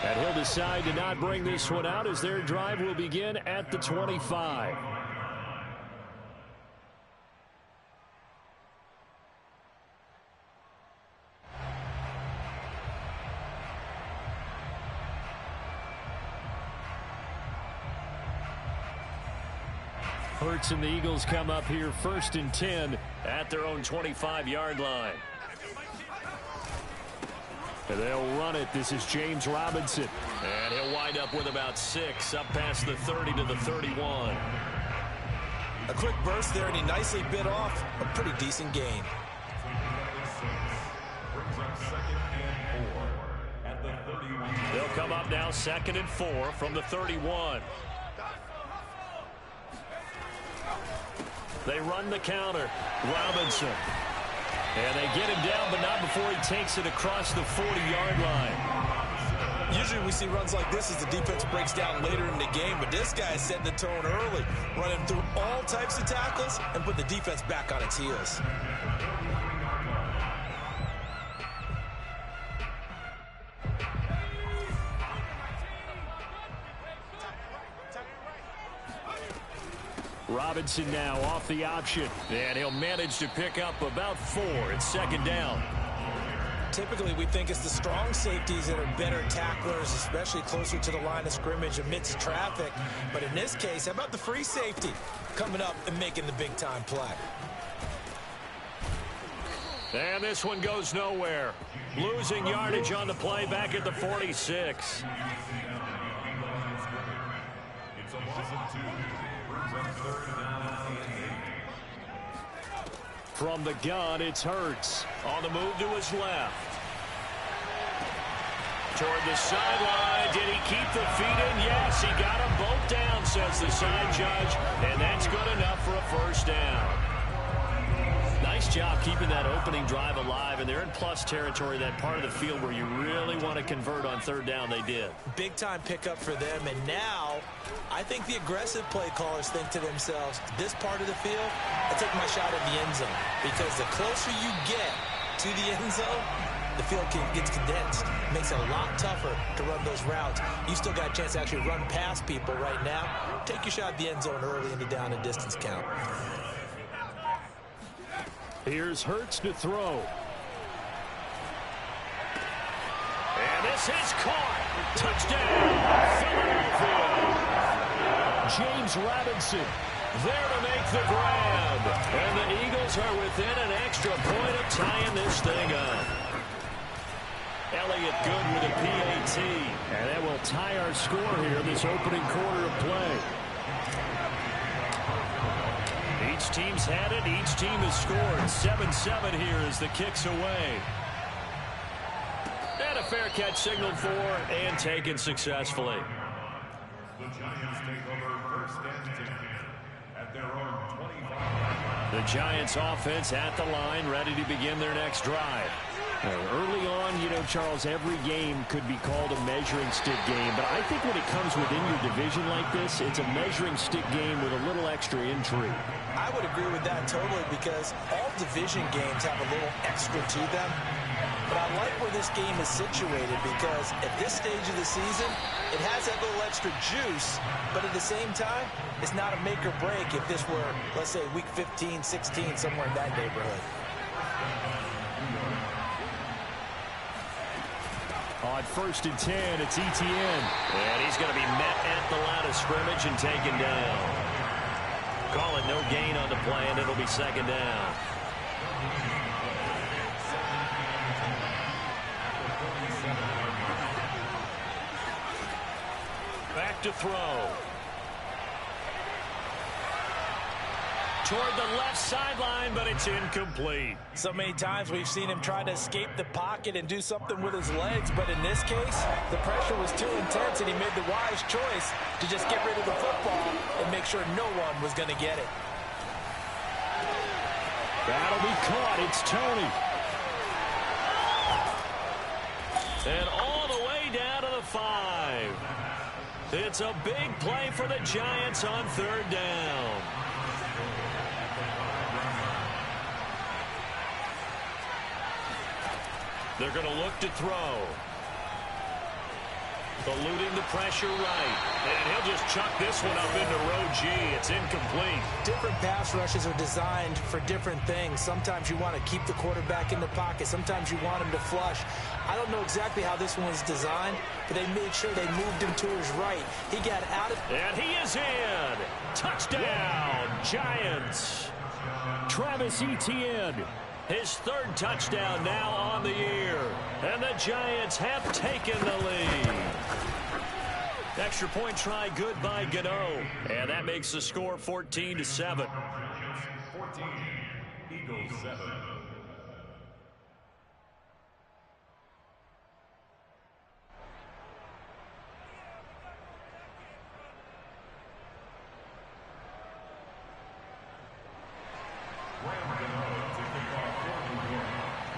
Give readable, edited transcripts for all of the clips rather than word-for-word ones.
And he'll decide to not bring this one out as their drive will begin at the 25. Hurts and the Eagles come up here 1st and 10 at their own 25-yard line. And they'll run it. This is James Robinson. And he'll wind up with about 6 up past the 30 to the 31. A quick burst there, and he nicely bit off a pretty decent gain. They'll come up now 2nd and 4 from the 31. They run the counter. Robinson. And they get him down, but not before he takes it across the 40-yard line. Usually we see runs like this as the defense breaks down later in the game, but this guy is setting the tone early, running through all types of tackles and put the defense back on its heels. Robinson now off the option, and he'll manage to pick up about 4. It's 2nd down. Typically, we think it's the strong safeties that are better tacklers, especially closer to the line of scrimmage amidst traffic. But in this case, how about the free safety coming up and making the big-time play? And this one goes nowhere. Losing yardage on the play back at the 46. From the gun, it's Hurts. On the move to his left. Toward the sideline. Did he keep the feet in? Yes, he got them both down, says the side judge. And that's good enough for a 1st down. Nice job keeping that opening drive alive, and they're in plus territory, that part of the field where you really want to convert on 3rd down. They did. Big-time pickup for them, and now I think the aggressive play callers think to themselves, this part of the field, I take my shot at the end zone, because the closer you get to the end zone, the field gets condensed. It makes it a lot tougher to run those routes. You still got a chance to actually run past people right now. Take your shot at the end zone early in the down and distance count. Here's Hurts to throw. And this is caught. Touchdown, Philadelphia. James Robinson there to make the grab. And the Eagles are within an extra point of tying this thing up. Elliott good with a PAT. And that will tie our score here in this opening quarter of play. Each team's had it. Each team has scored. 7-7 here as the kick's away. And a fair catch signaled for and taken successfully. The Giants take over 1st and 10 at their own 25. The Giants offense at the line, ready to begin their next drive. Early on, you know, Charles, every game could be called a measuring stick game. But I think when it comes within your division like this, it's a measuring stick game with a little extra intrigue. I would agree with that totally, because all division games have a little extra to them. But I like where this game is situated, because at this stage of the season, it has that little extra juice. But at the same time, it's not a make or break if this were, let's say, week 15, 16, somewhere in that neighborhood. On 1st and 10, it's Etienne. And he's going to be met at the line of scrimmage and taken down. Call it no gain on the play, and it'll be 2nd down. Back to throw. Toward the left sideline, but it's incomplete. So many times we've seen him try to escape the pocket and do something with his legs, but in this case, the pressure was too intense, and he made the wise choice to just get rid of the football and make sure no one was going to get it. That'll be caught. It's Toney. And all the way down to the 5. It's a big play for the Giants on 3rd down. They're going to look to throw. Eluding the pressure right. And he'll just chuck this one up into row G. It's incomplete. Different pass rushes are designed for different things. Sometimes you want to keep the quarterback in the pocket. Sometimes you want him to flush. I don't know exactly how this one was designed, but they made sure they moved him to his right. He got out of... And he is in. Touchdown, Giants. Travis Etienne. His third touchdown now on the year. And the Giants have taken the lead. Extra point try good by Gano. And that makes the score 14-7. 14, Eagles 7.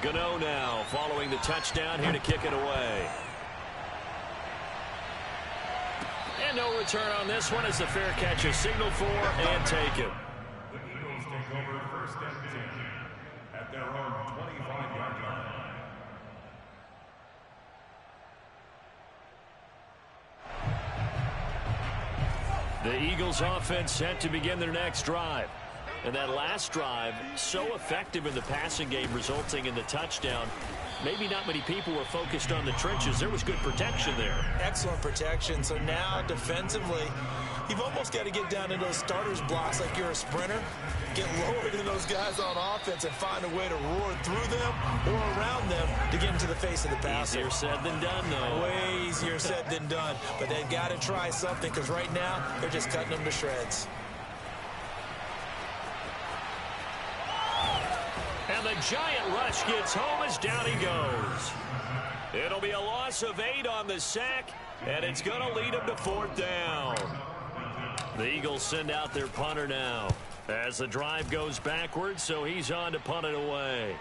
Gano now following the touchdown here to kick it away. And no return on this one as the fair catch is signaled for and taken. The Eagles take over first and 10 at their own 25-yard line. The Eagles offense set to begin their next drive. And that last drive, so effective in the passing game, resulting in the touchdown. Maybe not many people were focused on the trenches. There was good protection there. Excellent protection. So now, defensively, you've almost got to get down in those starters blocks like you're a sprinter. Get lower than those guys on offense and find a way to roar through them or around them to get into the face of the passer. Easier said than done, though. Way easier said than done. But they've got to try something because right now, they're just cutting them to shreds. And the Giant rush gets home as down he goes. It'll be a loss of 8 on the sack, and it's going to lead them to 4th down. The Eagles send out their punter now as the drive goes backwards, so he's on to punt it away.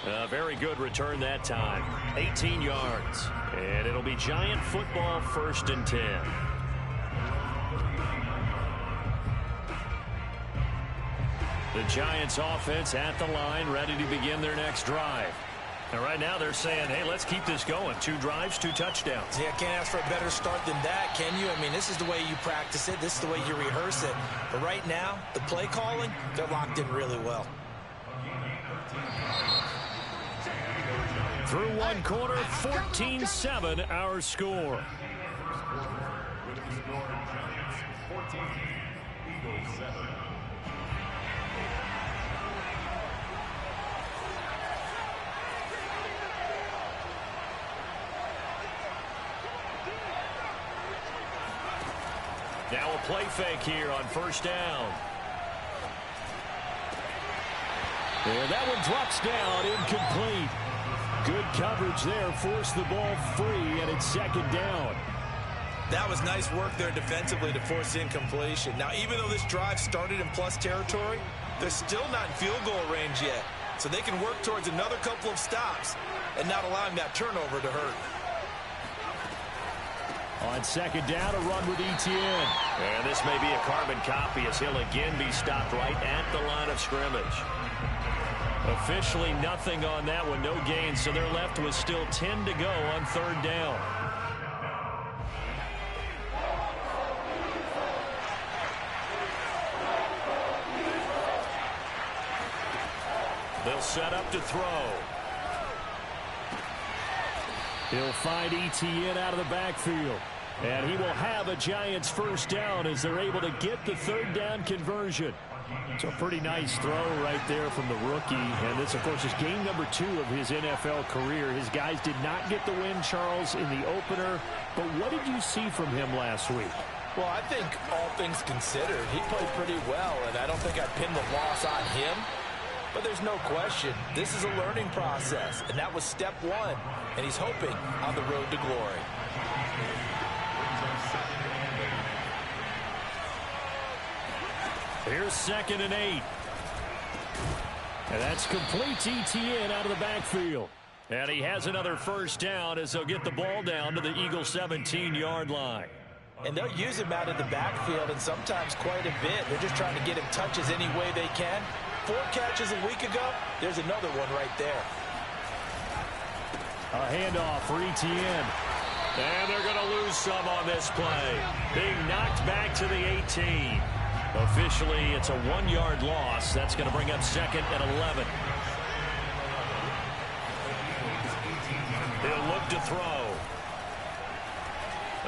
A very good return that time. 18 yards. And it'll be Giant football 1st and 10. The Giants offense at the line, ready to begin their next drive. And right now they're saying, hey, let's keep this going. 2 drives, 2 touchdowns. Yeah, can't ask for a better start than that, can you? I mean, this is the way you practice it. This is the way you rehearse it. But right now, the play calling, they're locked in really well. Through one quarter, 14-7 our score. With the score, Giants 14, Eagles 7. Now a play fake here on 1st down. And that one drops down, incomplete. Good coverage there, forced the ball free, and it's 2nd down. That was nice work there defensively to force incompletion. Now, even though this drive started in plus territory, they're still not in field goal range yet. So they can work towards another couple of stops and not allowing that turnover to hurt. On 2nd down, a run with Etienne. And this may be a carbon copy as he'll again be stopped right at the line of scrimmage. Officially nothing on that one, no gain, so they're left with still 10 to go on 3rd down. They'll set up to throw. He'll find Etienne out of the backfield. And he will have a Giants 1st down as they're able to get the 3rd down conversion. It's a pretty nice throw right there from the rookie. And this, of course, is game number 2 of his NFL career. His guys did not get the win, Charles, in the opener. But what did you see from him last week? Well, I think all things considered, he played pretty well. And I don't think I'd pin the loss on him. But there's no question, this is a learning process, and that was step 1, and he's hoping on the road to glory. Here's 2nd and 8. And that's complete. Etienne out of the backfield. And he has another 1st down as they'll get the ball down to the Eagles' 17-yard line. And they'll use him out of the backfield, and sometimes quite a bit. They're just trying to get him touches any way they can. 4 catches a week ago. There's another one right there. A handoff for Etienne. And they're going to lose some on this play. Being knocked back to the 18. Officially, it's a 1-yard loss. That's going to bring up 2nd and 11. He'll look to throw.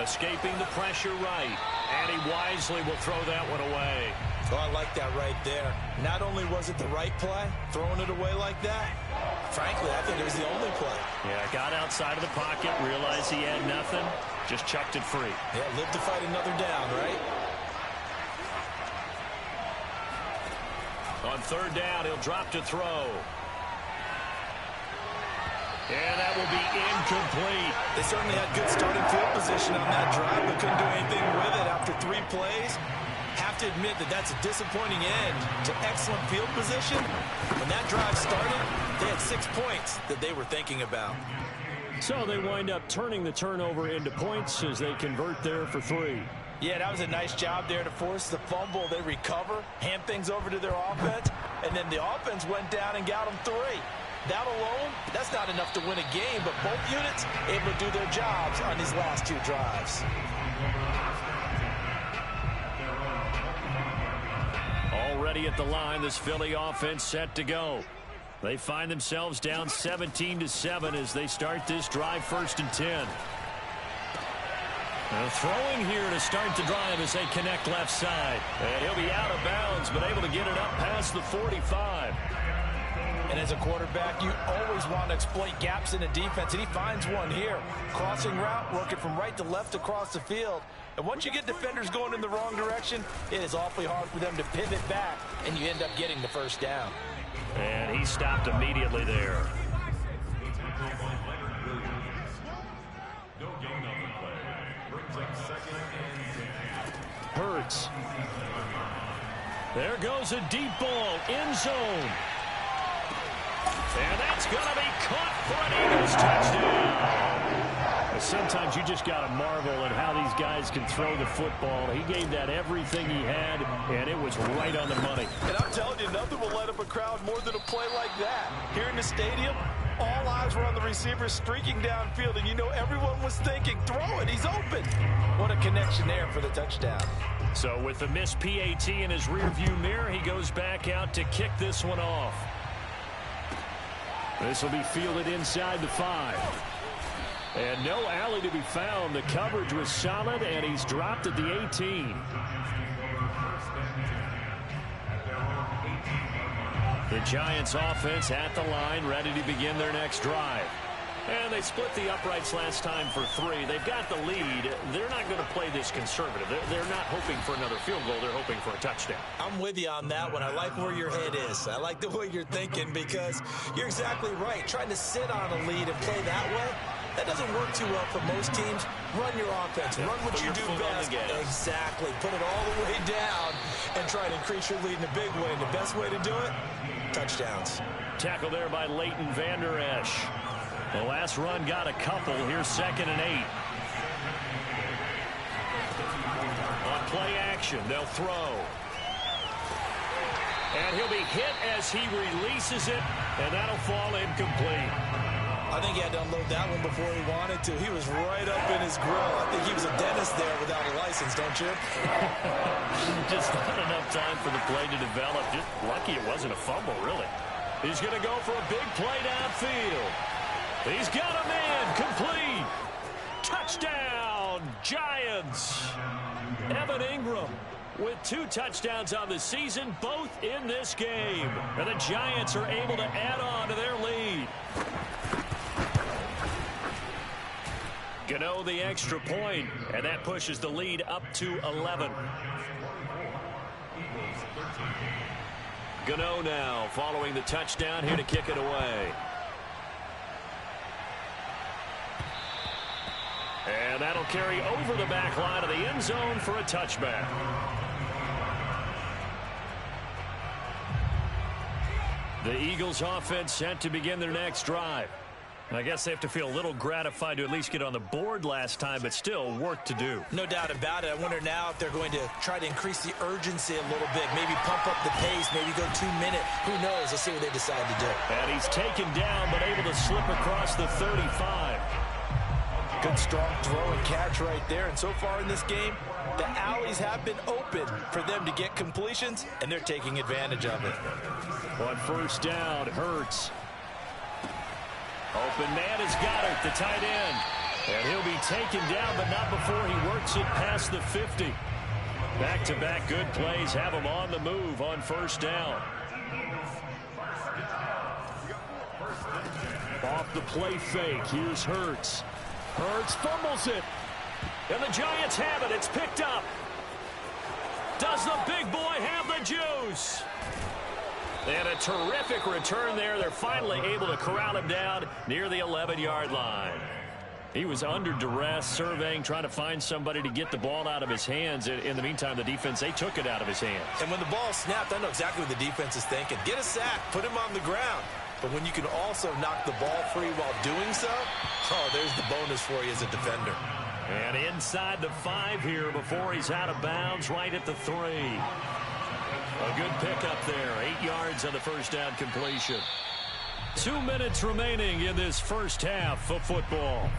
Escaping the pressure right. And he wisely will throw that one away. Oh, I like that right there. Not only was it the right play, throwing it away like that, frankly, I think it was the only play. Yeah, got outside of the pocket, realized he had nothing, just chucked it free. Yeah, live to fight another down, right? On 3rd down, he'll drop to throw. And that will be incomplete. They certainly had good starting field position on that drive, but couldn't do anything with it after 3 plays. Have to admit that that's a disappointing end to excellent field position. When that drive started, they had 6 points that they were thinking about. So they wind up turning the turnover into points as they convert there for 3. Yeah, that was a nice job there to force the fumble. They recover, hand things over to their offense, and then the offense went down and got them 3. That alone, that's not enough to win a game, but both units able to do their jobs on these last 2 drives. Already at the line, this Philly offense set to go. They find themselves down 17-7 as they start this drive, 1st and 10. Now throwing here to start the drive as they connect left side. And he'll be out of bounds, but able to get it up past the 45. And as a quarterback, you always want to exploit gaps in the defense, and he finds one here. Crossing route, working from right to left across the field. And once you get defenders going in the wrong direction, it is awfully hard for them to pivot back, and you end up getting the 1st down. And he stopped immediately there. Hurts. There goes a deep ball, end zone. And that's going to be caught for an Eagles touchdown. Sometimes you just got to marvel at how these guys can throw the football. He gave that everything he had, and it was right on the money. And I'm telling you, nothing will light up a crowd more than a play like that. Here in the stadium, all eyes were on the receiver streaking downfield, and you know everyone was thinking, throw it, he's open. What a connection there for the touchdown. So with the missed PAT in his rearview mirror, he goes back out to kick this one off. This will be fielded inside the 5. And no alley to be found. The coverage was solid, and he's dropped at the 18. The Giants offense at the line, ready to begin their next drive. And they split the uprights last time for 3. They've got the lead. They're not going to play this conservative. They're not hoping for another field goal. They're hoping for a touchdown. I'm with you on that one. I like where your head is. I like the way you're thinking because you're exactly right. Trying to sit on a lead and play that way, that doesn't work too well for most teams. Run your offense. Run what you do best. Exactly. Put it all the way down and try to increase your lead in a big way. And the best way to do it, touchdowns. Tackle there by Leighton Vander Esch. The last run got a couple. Here's 2nd and 8. On play action, they'll throw. And he'll be hit as he releases it, and that'll fall incomplete. I think he had to unload that one before he wanted to. He was right up in his grill. I think he was a dentist there without a license, don't you? Just not enough time for the play to develop. Just lucky it wasn't a fumble, really. He's going to go for a big play downfield. He's got a man, complete. Touchdown, Giants. Evan Ingram with 2 touchdowns on the season, both in this game. And the Giants are able to add on to their lead. Gano the extra point, and that pushes the lead up to 11. Gano now following the touchdown here to kick it away. And that'll carry over the back line of the end zone for a touchback. The Eagles offense set to begin their next drive. I guess they have to feel a little gratified to at least get on the board last time, but still work to do. No doubt about it. I wonder now if they're going to try to increase the urgency a little bit, maybe pump up the pace, maybe go 2 minute. Who knows? Let's see what they decide to do. And he's taken down, but able to slip across the 35. Good strong throw and catch right there. And so far in this game, the alleys have been open for them to get completions, and they're taking advantage of it. On first down, Hurts. Open man has got it, the tight end. And he'll be taken down, but not before he works it past the 50. Back-to-back good plays have him on the move on first down. Off the play fake, here's Hurts. Hurts fumbles it. And the Giants have it. It's picked up. Does the big boy have the juice? And a terrific return there. They're finally able to corral him down near the 11-yard line. He was under duress, surveying, trying to find somebody to get the ball out of his hands. In the meantime, the defense, they took it out of his hands. And when the ball snapped, I know exactly what the defense is thinking. Get a sack, put him on the ground. But when you can also knock the ball free while doing so, oh, there's the bonus for you as a defender. And inside the 5 here before he's out of bounds, right at the 3. A good pickup there. 8 yards on the first down completion. 2 minutes remaining in this first half of football.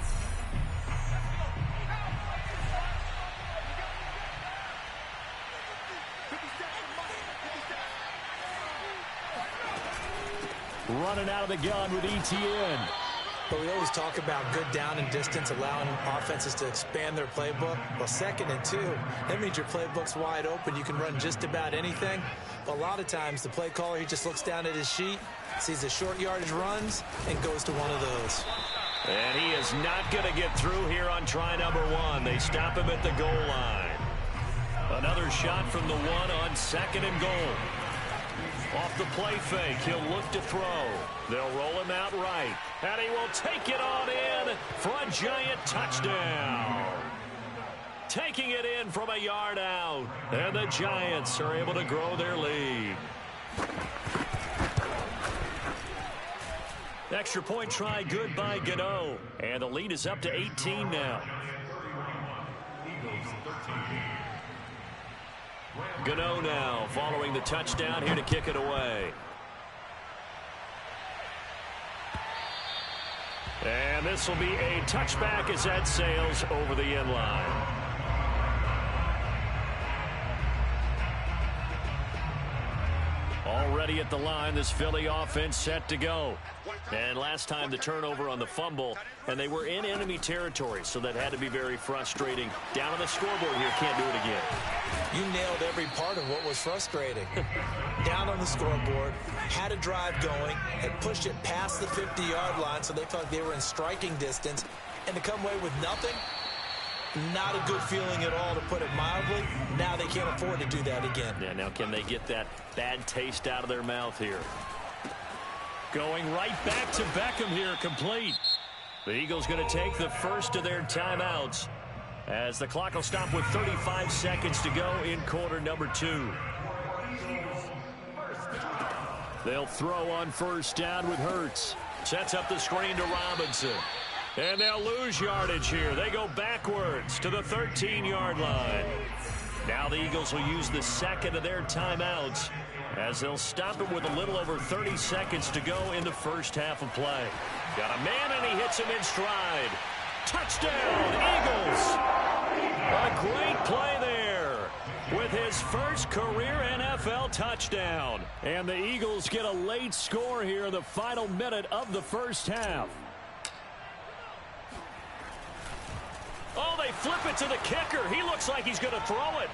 Running out of the gun with ETN. But we always talk about good down and distance, allowing offenses to expand their playbook. Well, 2nd and 2, that means your playbook's wide open. You can run just about anything. But a lot of times, the play caller, he just looks down at his sheet, sees the short yardage runs, and goes to one of those. And he is not going to get through here on try number 1. They stop him at the goal line. Another shot from the 1 on 2nd and goal. Off the play fake, he'll look to throw. They'll roll him out right. And he will take it on in for a Giant touchdown. Taking it in from a yard out. And the Giants are able to grow their lead. Extra point try good by Gano. And the lead is up to 18 now. Gano now following the touchdown here to kick it away. And this will be a touchback as that sails over the end line. Already at the line, this Philly offense set to go. And last time the turnover on the fumble, and they were in enemy territory, so that had to be very frustrating. Down on the scoreboard here, can't do it again. You nailed every part of what was frustrating. Down on the scoreboard, had a drive going, had pushed it past the 50-yard line, so they felt they were in striking distance, and to come away with nothing, not a good feeling at all, to put it mildly. Now they can't afford to do that again. Yeah, now can they get that bad taste out of their mouth here? Going right back to Beckham here, complete. The Eagles going to take the first of their timeouts as the clock will stop with 35 seconds to go in quarter number 2. They'll throw on first down with Hurts. Sets up the screen to Robinson. And they'll lose yardage here. They go backwards to the 13-yard line. Now the Eagles will use the second of their timeouts as they'll stop it with a little over 30 seconds to go in the first half of play. Got a man, and he hits him in stride. Touchdown, Eagles! A great play there with his first career NFL touchdown. And the Eagles get a late score here in the final minute of the first half. Oh, they flip it to the kicker. He looks like he's going to throw it.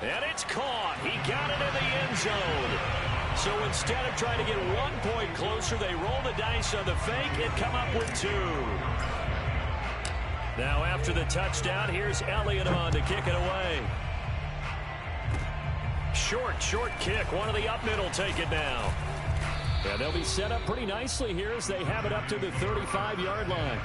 And it's caught. He got it in the end zone. So instead of trying to get 1 point closer, they roll the dice on the fake and come up with 2. Now after the touchdown, here's Elliott on to kick it away. Short kick. One of the up middle take it now. And they'll be set up pretty nicely here as they have it up to the 35-yard line.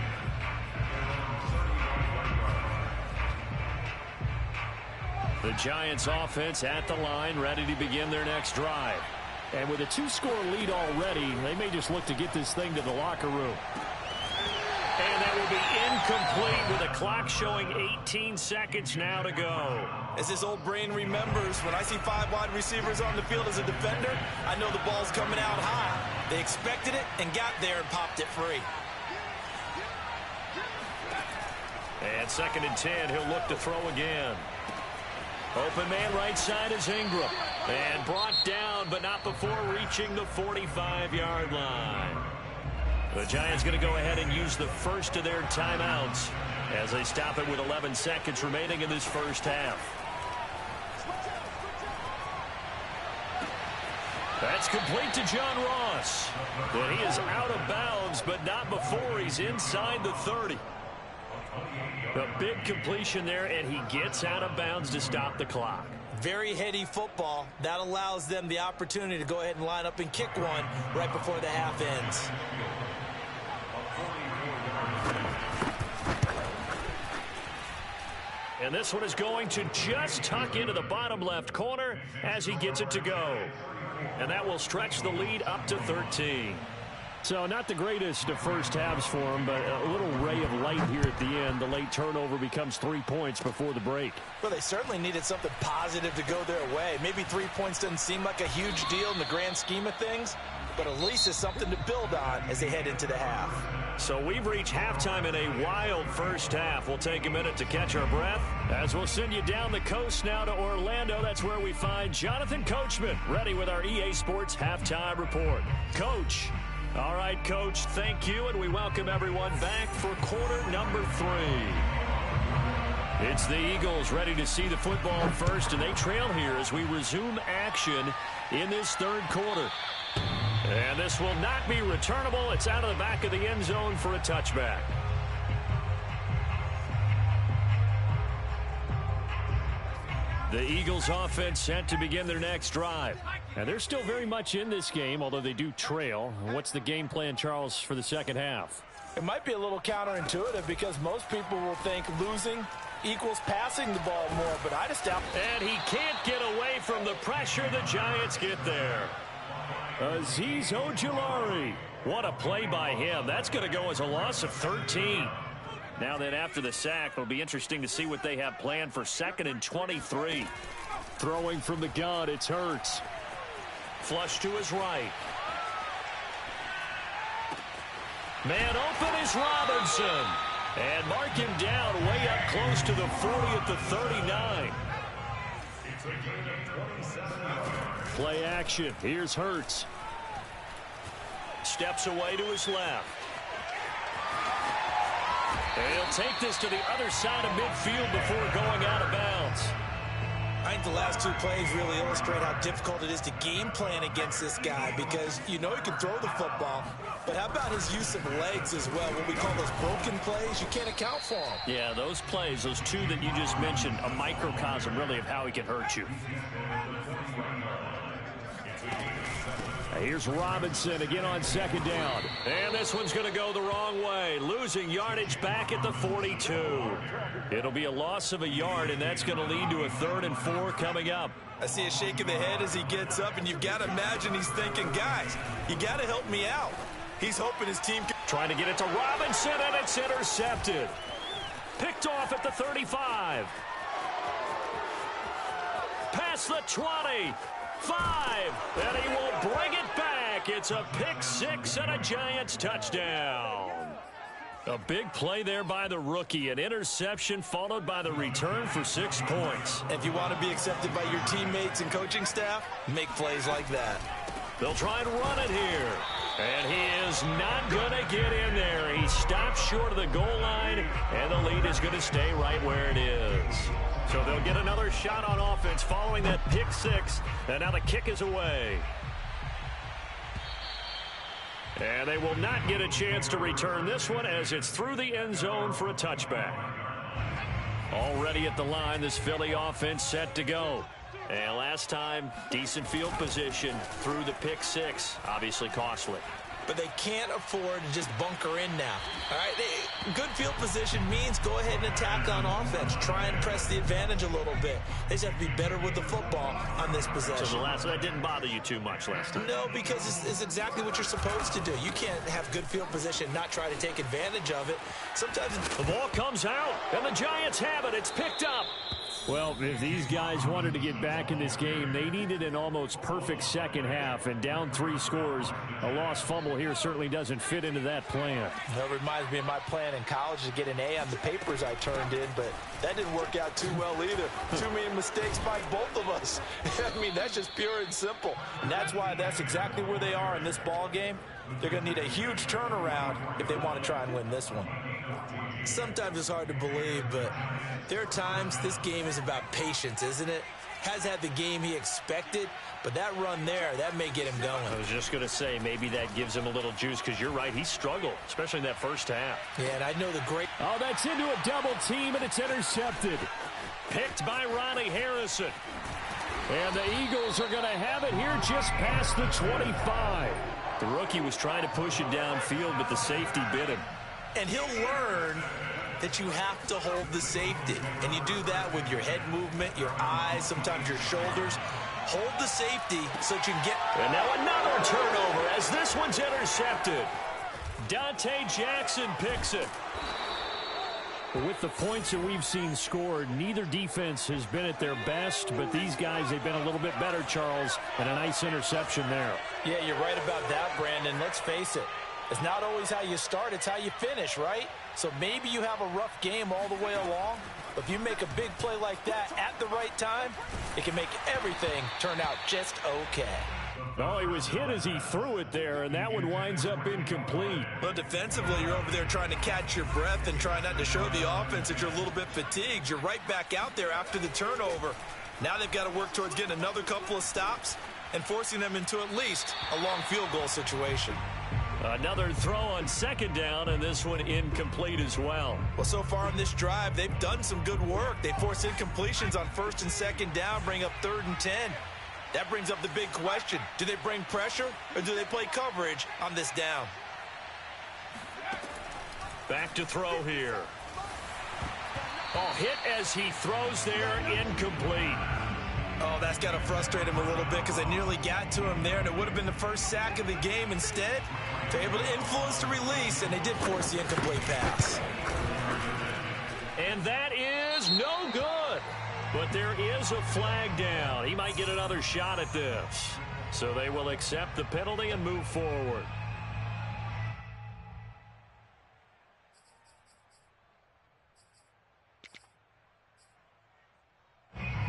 The Giants offense at the line, ready to begin their next drive. And with a 2-score lead already, they may just look to get this thing to the locker room. And that will be incomplete with a clock showing 18 seconds now to go. As this old brain remembers, when I see 5 wide receivers on the field as a defender, I know the ball's coming out high. They expected it and got there and popped it free. And 2nd and 10, he'll look to throw again. Open man right side is Ingram. And brought down, but not before reaching the 45-yard line. The Giants going to go ahead and use the first of their timeouts as they stop it with 11 seconds remaining in this first half. That's complete to John Ross. And he is out of bounds, but not before he's inside the 30. A big completion there, and he gets out of bounds to stop the clock. Very heady football. That allows them the opportunity to go ahead and line up and kick one right before the half ends. And this one is going to just tuck into the bottom left corner as he gets it to go. And that will stretch the lead up to 13. So not the greatest of first halves for him, but a little ray of light here at the end. The late turnover becomes 3 points before the break. Well, they certainly needed something positive to go their way. Maybe 3 points doesn't seem like a huge deal in the grand scheme of things, but at least it's something to build on as they head into the half. So we've reached halftime in a wild first half. We'll take a minute to catch our breath as we'll send you down the coast now to Orlando. That's where we find Jonathan Coachman ready with our EA Sports Halftime Report. Coach. All right, Coach, thank you, and we welcome everyone back for quarter number 3. It's the Eagles ready to see the football first, and they trail here as we resume action in this third quarter. And this will not be returnable. It's out of the back of the end zone for a touchback. The Eagles offense set to begin their next drive. And they're still very much in this game, although they do trail. What's the game plan, Charles, for the second half? It might be a little counterintuitive because most people will think losing equals passing the ball more, but I just doubt. And he can't get away from the pressure. The Giants get there. Azeez Ojulari. What a play by him. That's going to go as a loss of 13. Now then, after the sack, it'll be interesting to see what they have planned for 2nd and 23. Throwing from the gun, it's Hurts. Flush to his right. Man open is Robinson. And mark him down way up close to the 40 at the 39. Play action. Here's Hurts. Steps away to his left. And he'll take this to the other side of midfield before going out of bounds. I think the last 2 plays really illustrate how difficult it is to game plan against this guy because you know he can throw the football, but how about his use of legs as well? What we call those broken plays, you can't account for them. Yeah, those plays, those 2 that you just mentioned, a microcosm really of how he can hurt you. Here's Robinson again on 2nd down. And this one's going to go the wrong way. Losing yardage back at the 42. It'll be a loss of a yard, and that's going to lead to a 3rd and 4 coming up. I see a shake of the head as he gets up, and you've got to imagine he's thinking, guys, you got to help me out. He's hoping his team can. Trying to get it to Robinson, and it's intercepted. Picked off at the 35. Past the 20. 5, and he will bring it back. It's a pick 6 and a Giants touchdown. A big play there by the rookie. An interception followed by the return for 6 points. If you want to be accepted by your teammates and coaching staff, make plays like that. They'll try and run it here. And he is not going to get in there. He stops short of the goal line, and the lead is going to stay right where it is. So they'll get another shot on offense following that pick 6. And now the kick is away. And they will not get a chance to return this one as it's through the end zone for a touchback. Already at the line, this Philly offense set to go. And last time, decent field position through the pick 6. Obviously costly. but they can't afford to just bunker in now. All right, good field position means go ahead and attack on offense. Try and press the advantage a little bit. They just have to be better with the football on this possession. So that didn't bother you too much last time? No, because it's exactly what you're supposed to do. You can't have good field position and not try to take advantage of it. Sometimes the ball comes out, and the Giants have it. It's picked up. Well, if these guys wanted to get back in this game, they needed an almost perfect second half, and down 3 scores. A lost fumble here certainly doesn't fit into that plan. That reminds me of my plan in college to get an A on the papers I turned in, but that didn't work out too well either. Too many mistakes by both of us. I mean, that's just pure and simple. And that's why that's exactly where they are in this ball game. They're going to need a huge turnaround if they want to try and win this one. Sometimes it's hard to believe, but there are times this game is about patience, isn't it? Has had the game he expected, but that run there, that may get him going. I was just going to say, maybe that gives him a little juice, because you're right, he struggled, especially in that first half. Yeah, and I know the great... Oh, that's into a double team, and it's intercepted. Picked by Ronnie Harrison. And the Eagles are going to have it here just past the 25. The rookie was trying to push it downfield, but the safety bit him. And he'll learn that you have to hold the safety. And you do that with your head movement, your eyes, sometimes your shoulders. Hold the safety so that you can get... And now another turnover as this one's intercepted. Dante Jackson picks it. With the points that we've seen scored, neither defense has been at their best, but these guys, they've been a little bit better, Charles, and a nice interception there. Yeah, you're right about that, Brandon. Let's face it. It's not always how you start, it's how you finish, right? So maybe you have a rough game all the way along, but if you make a big play like that at the right time, it can make everything turn out just okay. Oh, he was hit as he threw it there, and that one winds up incomplete. Well, defensively, you're over there trying to catch your breath and trying not to show the offense that you're a little bit fatigued. You're right back out there after the turnover. Now they've got to work towards getting another couple of stops and forcing them into at least a long field goal situation. Another throw on second down, and this one incomplete as well. Well, so far in this drive, they've done some good work. They forced incompletions on first and second down, bring up 3rd and 10. That brings up the big question. Do they bring pressure, or do they play coverage on this down? Back to throw here. Oh, hit as he throws there, incomplete. Oh, that's got to frustrate him a little bit because they nearly got to him there, and it would have been the first sack of the game. Instead, they're able to influence the release, and they did force the incomplete pass. And that is no good. But there is a flag down. He might get another shot at this. So they will accept the penalty and move forward.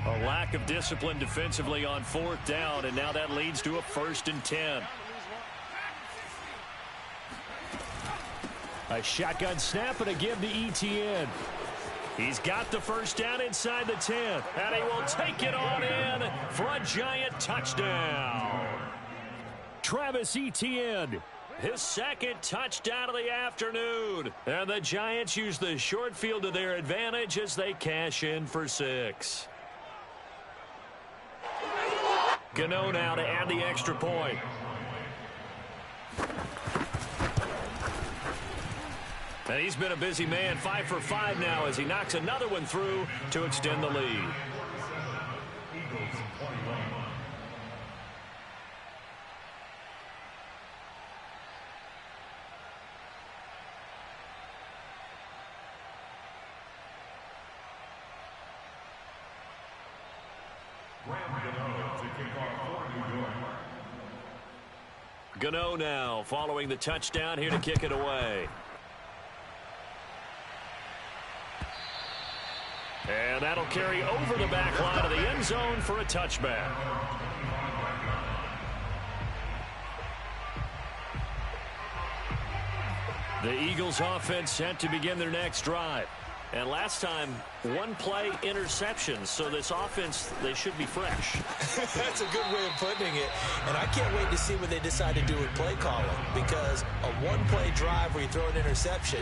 A lack of discipline defensively on 4th down, and now that leads to a 1st and 10. A shotgun snap and a give to Etienne. He's got the first down inside the 10, and he will take it on in for a Giant touchdown. Travis Etienne. His 2nd touchdown of the afternoon. And the Giants use the short field to their advantage as they cash in for 6. Gano now to add the extra point. And he's been a busy man, 5 for 5 now as he knocks another one through to extend the lead. Gano now following the touchdown here to kick it away. And that'll carry over the back line of the end zone for a touchback. The Eagles offense set to begin their next drive. And last time one-play interceptions. So this offense, they should be fresh. That's a good way of putting it. And I can't wait to see what they decide to do with play calling, because a one-play drive where you throw an interception,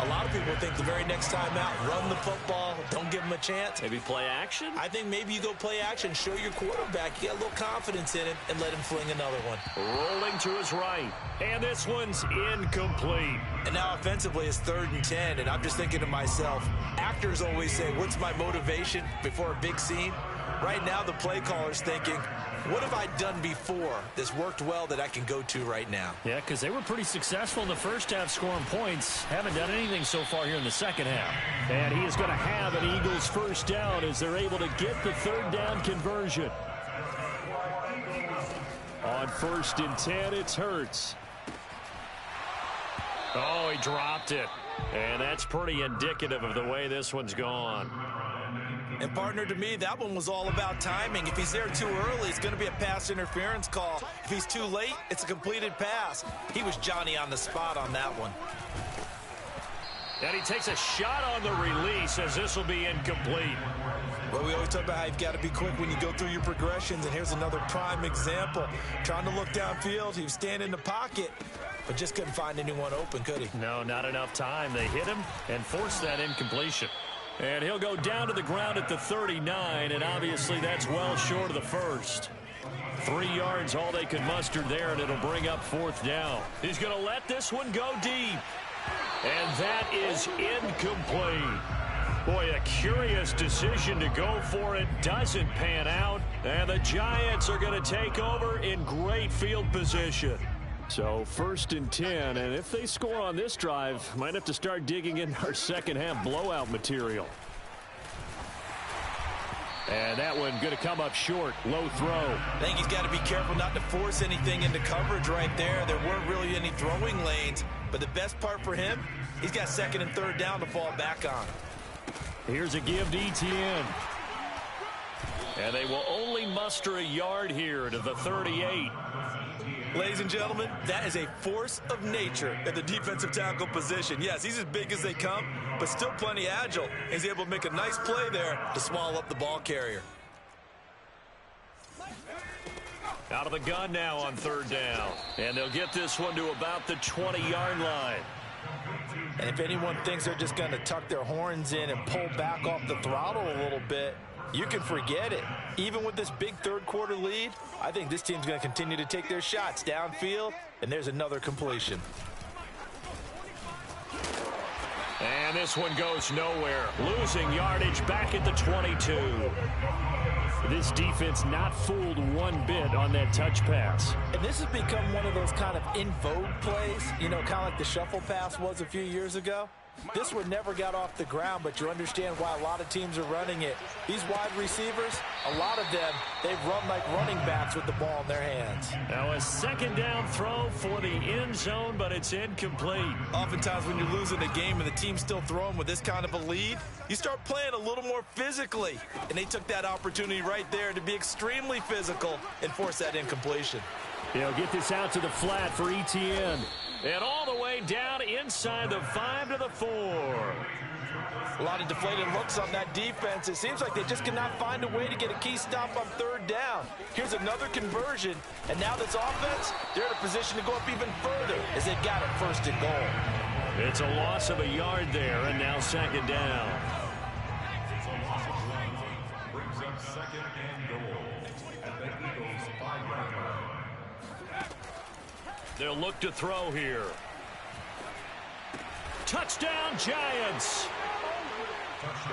a lot of people think the very next time out, run the football, don't give them a chance. Maybe play action? I think maybe you go play action, show your quarterback you got a little confidence in him, and let him fling another one. Rolling to his right. And this one's incomplete. And now offensively it's 3rd and 10, and I'm just thinking to myself, actors always say, what's my motivation before a big scene? Right now the play caller's thinking, what have I done before that's worked well that I can go to right now? Yeah, because they were pretty successful in the first half scoring points. Haven't done anything so far here in the second half. And he is going to have an Eagles first down as they're able to get the 3rd down conversion. On 1st and 10, it's Hurts. Oh, he dropped it. And that's pretty indicative of the way this one's gone. And, partner, to me, that one was all about timing. If he's there too early, it's going to be a pass interference call. If he's too late, it's a completed pass. He was Johnny on the spot on that one. And he takes a shot on the release as this will be incomplete. Well, we always talk about how you've got to be quick when you go through your progressions, and here's another prime example. Trying to look downfield, he was standing in the pocket, but just couldn't find anyone open, could he? No, not enough time. They hit him and forced that incompletion. And he'll go down to the ground at the 39, and obviously that's well short of the first. 3 yards, all they could muster there, and it'll bring up 4th down. He's going to let this one go deep. And that is incomplete. Boy, a curious decision to go for it. Doesn't pan out. And the Giants are going to take over in great field position. So 1st and 10, and if they score on this drive, might have to start digging in our second half blowout material. And that one going to come up short. Low throw. I think he's got to be careful not to force anything into coverage right there. There weren't really any throwing lanes, but the best part for him, he's got 2nd and 3rd down to fall back on. Here's a give to Etienne. And they will only muster a yard here to the 38. Ladies and gentlemen, that is a force of nature at the defensive tackle position. Yes, he's as big as they come, but still plenty agile. He's able to make a nice play there to swallow up the ball carrier. Out of the gun now on 3rd down. And they'll get this one to about the 20-yard line. And if anyone thinks they're just going to tuck their horns in and pull back off the throttle a little bit, you can forget it. Even with this big 3rd quarter lead, I think this team's going to continue to take their shots downfield, and there's another completion. And this one goes nowhere. Losing yardage back at the 22. This defense not fooled one bit on that touch pass. And this has become one of those kind of in vogue plays, you know, kind of like the shuffle pass was a few years ago. This one never got off the ground, but you understand why a lot of teams are running it. These wide receivers, a lot of them, they've run like running backs with the ball in their hands. Now a 2nd down throw for the end zone, but it's incomplete. Oftentimes when you're losing a game and the team's still throwing with this kind of a lead, you start playing a little more physically. And they took that opportunity right there to be extremely physical and force that incompletion. They'll get this out to the flat for Etienne. And all the way down inside the 5 to the 4. A lot of deflated looks on that defense. It seems like they just cannot find a way to get a key stop on 3rd down. Here's another conversion, and now this offense, they're in a position to go up even further as they've got it 1st and goal. It's a loss of a yard there, and now 2nd down. Brings up 2nd and goal at the Eagles' 5-yard line. They'll look to throw here. Touchdown, Giants.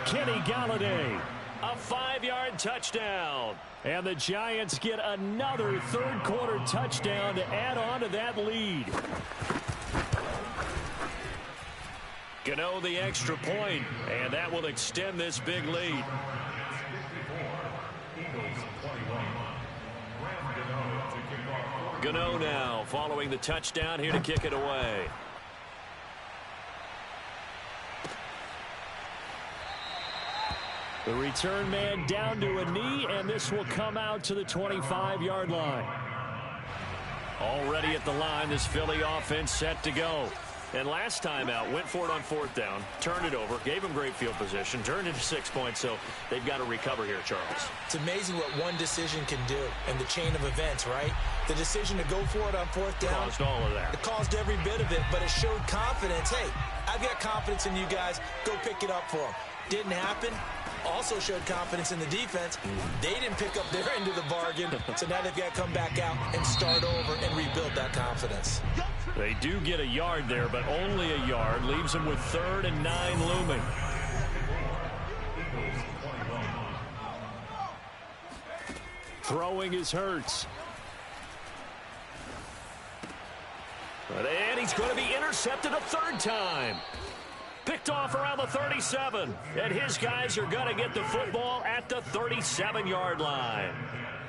Kenny Golladay, a 5-yard touchdown. And the Giants get another 3rd quarter touchdown to add on to that lead. Gano the extra point, and that will extend this big lead. Gano now following the touchdown here to kick it away. The return man down to a knee, and this will come out to the 25-yard line. Already at the line, this Philly offense set to go. And last time out, went for it on 4th down, turned it over, gave them great field position, turned into 6 points, so they've got to recover here, Charles. It's amazing what one decision can do in the chain of events, right? The decision to go for it on 4th down. Caused all of that. It caused every bit of it, but it showed confidence. Hey, I've got confidence in you guys. Go pick it up for them. Didn't happen. Also showed confidence in the defense. They didn't pick up their end of the bargain, so now they've got to come back out and start over and rebuild that confidence. They do get a yard there, but only a yard. Leaves them with 3rd and 9 looming. Throwing is Hurts. And he's going to be intercepted a 3rd time. Picked off around the 37. And his guys are going to get the football at the 37-yard line.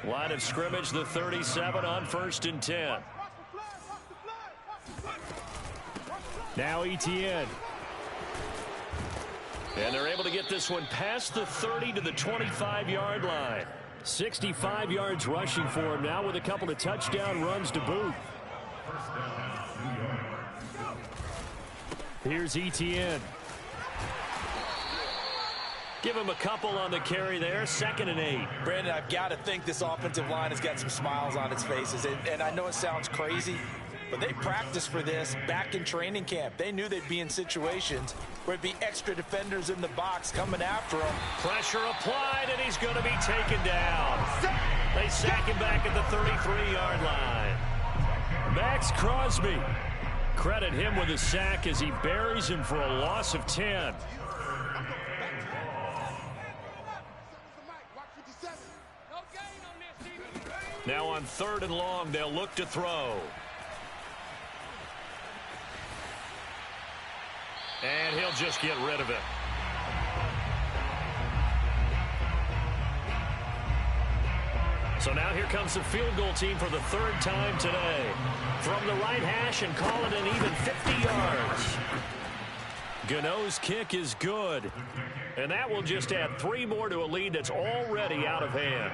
Line of scrimmage, the 37 on 1st and 10. Now Etienne. And they're able to get this one past the 30 to the 25-yard line. 65 yards rushing for him now with a couple of touchdown runs to boot. Here's Etienne. Give him a couple on the carry there. 2nd and 8. Brandon, I've got to think this offensive line has got some smiles on its faces. And I know it sounds crazy, but they practiced for this back in training camp. They knew they'd be in situations where it'd be extra defenders in the box coming after them. Pressure applied, and he's going to be taken down. They sack him back at the 33-yard line. Max Crosby. Credit him with a sack as he buries him for a loss of 10. Now on 3rd and long, they'll look to throw. And he'll just get rid of it. So now here comes the field goal team for the 3rd time today. From the right hash and call it an even 50 yards. Gano's kick is good. And that will just add 3 more to a lead that's already out of hand.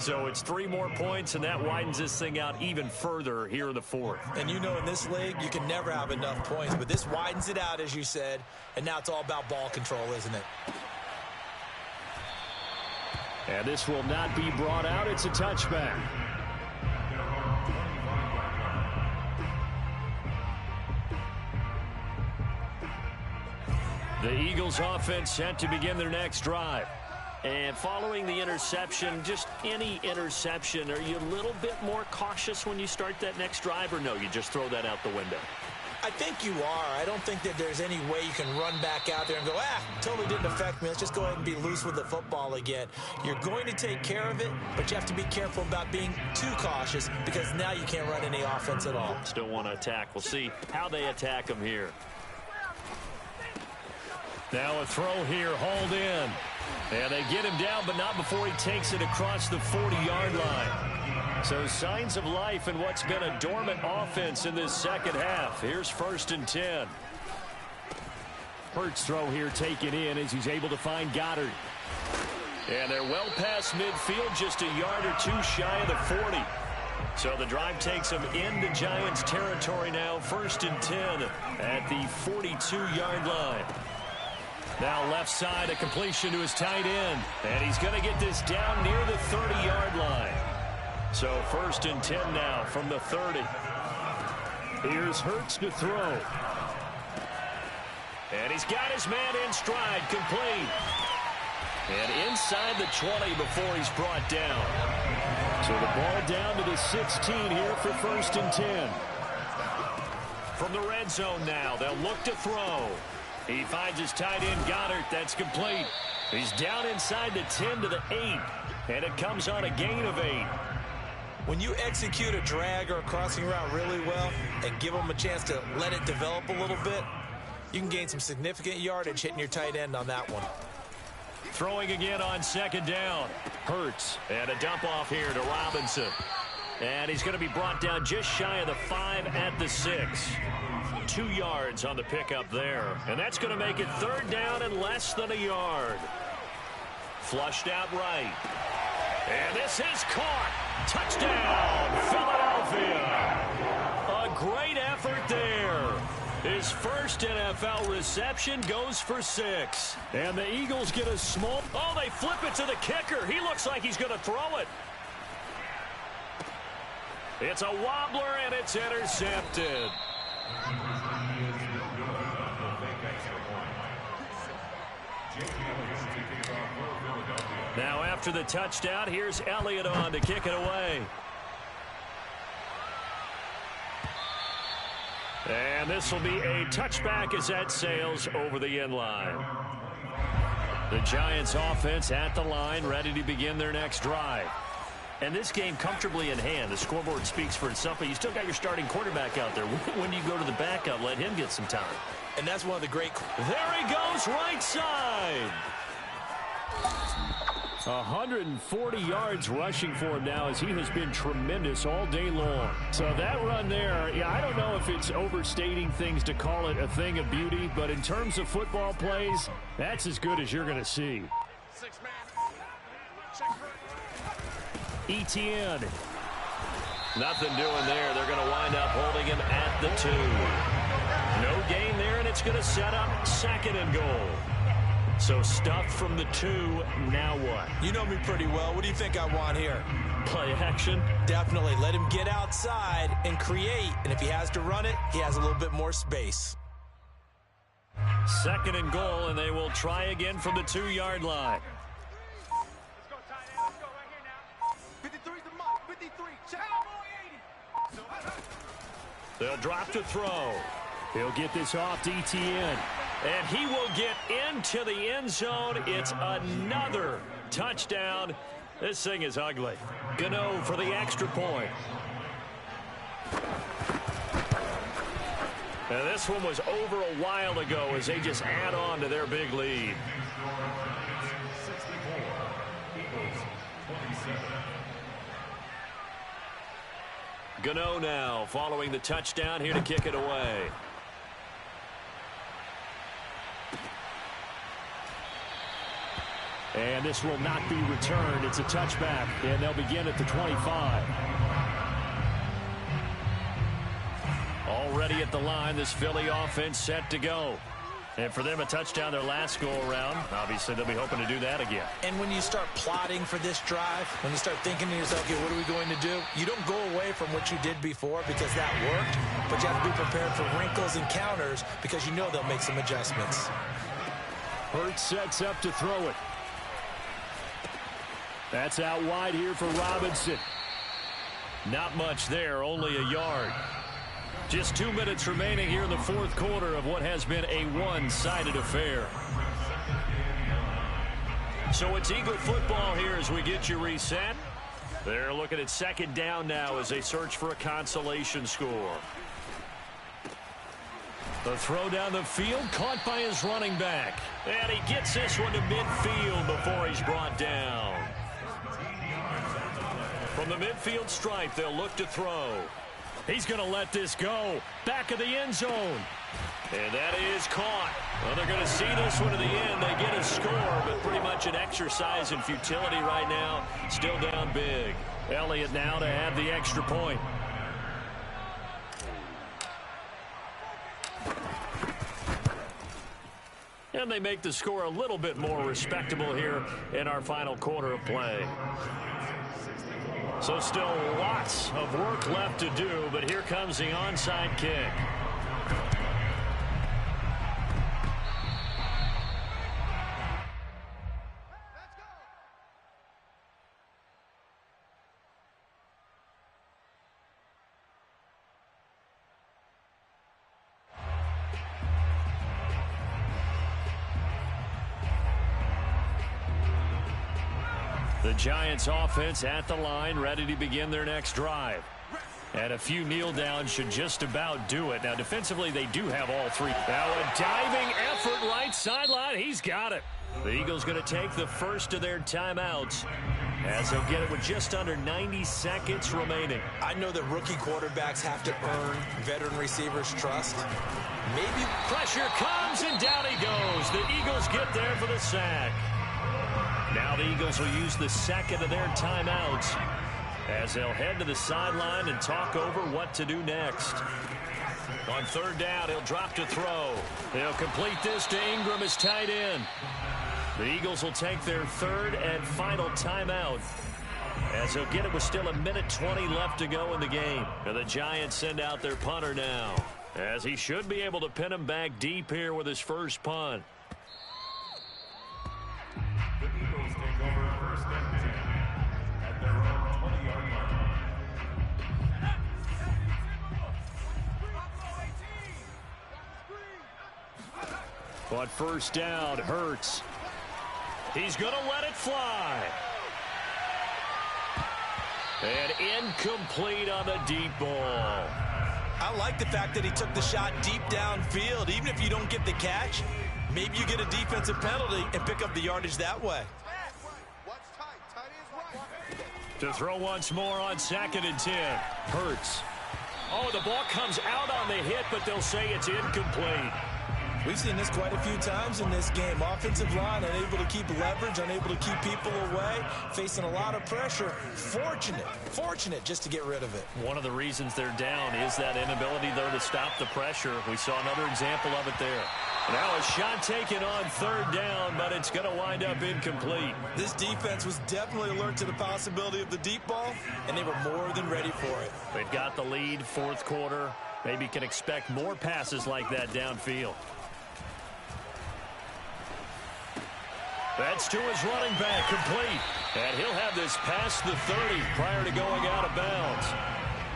So it's 3 more points, and that widens this thing out even further here in the 4th. And you know in this league, you can never have enough points, but this widens it out, as you said, and now it's all about ball control, isn't it? And this will not be brought out. It's a touchback. The Eagles offense set to begin their next drive. And following the interception, just any interception, are you a little bit more cautious when you start that next drive, or no, you just throw that out the window? I think you are. I don't think that there's any way you can run back out there and go, totally didn't affect me. Let's just go ahead and be loose with the football again. You're going to take care of it, but you have to be careful about being too cautious because now you can't run any offense at all. Still want to attack. We'll see how they attack them here. Now a throw here, hauled in. And they get him down, but not before he takes it across the 40-yard line. So signs of life in what's been a dormant offense in this second half. Here's 1st and 10. Hurts throw here taken in as he's able to find Goddard. And they're well past midfield, just a yard or 2 shy of the 40. So the drive takes them into Giants territory now. 1st and 10 at the 42-yard line. Now left side, a completion to his tight end. And he's going to get this down near the 30-yard line. So 1st and 10 now from the 30. Here's Hurts to throw. And he's got his man in stride, complete. And inside the 20 before he's brought down. So the ball down to the 16 here for 1st and 10. From the red zone now, they'll look to throw. He finds his tight end, Goddard. That's complete. He's down inside the 10 to the 8. And it comes on a gain of 8. When you execute a drag or a crossing route really well and give them a chance to let it develop a little bit, you can gain some significant yardage hitting your tight end on that one. Throwing again on 2nd down. Hurts. And a dump off here to Robinson. And he's going to be brought down just shy of the 5 at the 6. 2 yards on the pickup there. And that's going to make it 3rd down and less than a yard. Flushed out right. And this is caught. Touchdown, Philadelphia. A great effort there. His first NFL reception goes for 6. And the Eagles get a small... Oh, they flip it to the kicker. He looks like he's going to throw it. It's a wobbler, and it's intercepted. Now after the touchdown, here's Elliott on to kick it away. And this will be a touchback as that sails over the end line. The Giants offense at the line, ready to begin their next drive. And this game comfortably in hand. The scoreboard speaks for itself, but you still got your starting quarterback out there. When you go to the backup, let him get some time. And that's one of the great... There he goes, right side. 140 yards rushing for him now as he has been tremendous all day long. So that run there, yeah, I don't know if it's overstating things to call it a thing of beauty, but in terms of football plays, that's as good as you're going to see. Etienne. Nothing doing there. They're going to wind up holding him at the 2. No gain there, and it's going to set up 2nd and goal. So stuffed from the 2, now what? You know me pretty well. What do you think I want here? Play action? Definitely. Let him get outside and create. And if he has to run it, he has a little bit more space. 2nd and goal, and they will try again from the 2-yard line. Let's go, tight end. Let's go right here now. 53's the mark. 53. Check. 80. They'll drop to throw. He'll get this off to Etienne. And he will get into the end zone. It's another touchdown. This thing is ugly. Gano for the extra point. And this one was over a while ago as they just add on to their big lead. 64, Eagles 27. Gano now following the touchdown here to kick it away. And this will not be returned. It's a touchback, and they'll begin at the 25. Already at the line, this Philly offense set to go. And for them, a touchdown their last go-around. Obviously, they'll be hoping to do that again. And when you start plotting for this drive, when you start thinking to yourself, okay, what are we going to do? You don't go away from what you did before because that worked, but you have to be prepared for wrinkles and counters because you know they'll make some adjustments. Hurts sets up to throw it. That's out wide here for Robinson. Not much there, only a yard. Just 2 minutes remaining here in the 4th quarter of what has been a one-sided affair. So it's Eagle football here as we get you reset. They're looking at 2nd down now as they search for a consolation score. The throw down the field caught by his running back. And he gets this one to midfield before he's brought down. From the midfield stripe, they'll look to throw. He's going to let this go. Back of the end zone. And that is caught. Well, they're going to see this one to the end. They get a score, but pretty much an exercise in futility right now. Still down big. Elliott now to have the extra point. And they make the score a little bit more respectable here in our final quarter of play. So still lots of work left to do, but here comes the onside kick. The Giants offense at the line, ready to begin their next drive. And a few kneel downs should just about do it. Now, defensively, they do have all 3. Now, a diving effort right sideline. He's got it. The Eagles going to take the first of their timeouts as they'll get it with just under 90 seconds remaining. I know that rookie quarterbacks have to earn veteran receivers' trust. Maybe pressure comes, and down he goes. The Eagles get there for the sack. Now the Eagles will use the 2nd of their timeouts as they'll head to the sideline and talk over what to do next. On third down, he'll drop to throw. He'll complete this to Ingram as tight end. The Eagles will take their third and final timeout, as he'll get it with still 1:20 left to go in the game. And the Giants send out their punter now, as he should be able to pin him back deep here with his first punt. The Eagles take over first and 10 at their own 20-yard line. On first down, Hurts. He's going to let it fly. And incomplete on the deep ball. I like the fact that he took the shot deep downfield. Even if you don't get the catch, maybe you get a defensive penalty and pick up the yardage that way. To throw once more on 2nd and 10. Hurts. Oh, the ball comes out on the hit, but they'll say it's incomplete. We've seen this quite a few times in this game. Offensive line unable to keep leverage, unable to keep people away, facing a lot of pressure. Fortunate just to get rid of it. One of the reasons they're down is that inability, though, to stop the pressure. We saw another example of it there. Now a shot taken on third down, but it's going to wind up incomplete. This defense was definitely alert to the possibility of the deep ball, and they were more than ready for it. They've got the lead, fourth quarter. Maybe can expect more passes like that downfield. That's to his running back, complete. And he'll have this past the 30 prior to going out of bounds.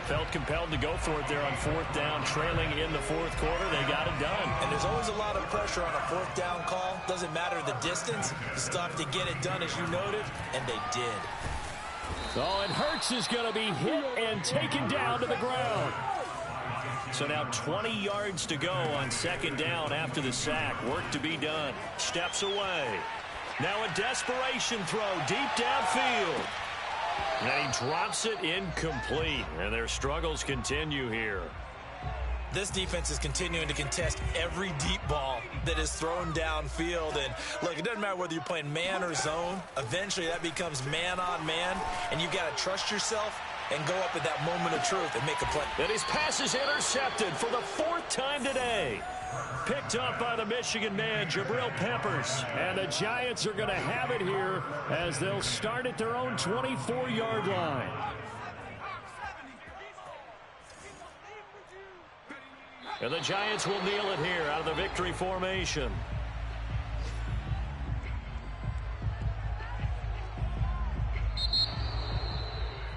Felt compelled to go for it there on fourth down, trailing in the fourth quarter. They got it done. And there's always a lot of pressure on a fourth down call. Doesn't matter the distance. You still have to get it done, as you noted, and they did. Oh, and Hurts is going to be hit and taken down to the ground. So now 20 yards to go on 2nd down after the sack. Work to be done. Steps away. Now a desperation throw deep downfield. And he drops it incomplete. And their struggles continue here. This defense is continuing to contest every deep ball that is thrown downfield. And look, it doesn't matter whether you're playing man or zone. Eventually that becomes man on man. And you've got to trust yourself and go up at that moment of truth and make a play. And his pass is intercepted for the 4th time today. Picked up by the Michigan man, Jabril Peppers. And the Giants are going to have it here as they'll start at their own 24-yard line. And the Giants will kneel it here out of the victory formation.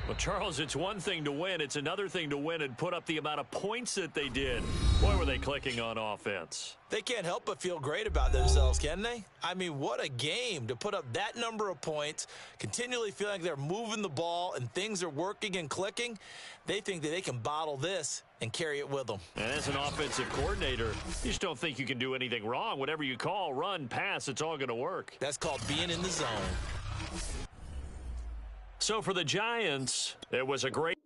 Well, Charles, it's one thing to win. It's another thing to win and put up the amount of points that they did. Boy, were they clicking on offense. They can't help but feel great about themselves, can they? I mean, what a game to put up that number of points, continually feeling like they're moving the ball and things are working and clicking. They think that they can bottle this and carry it with them. And as an offensive coordinator, you just don't think you can do anything wrong. Whatever you call, run, pass, it's all going to work. That's called being in the zone. So for the Giants, it was a great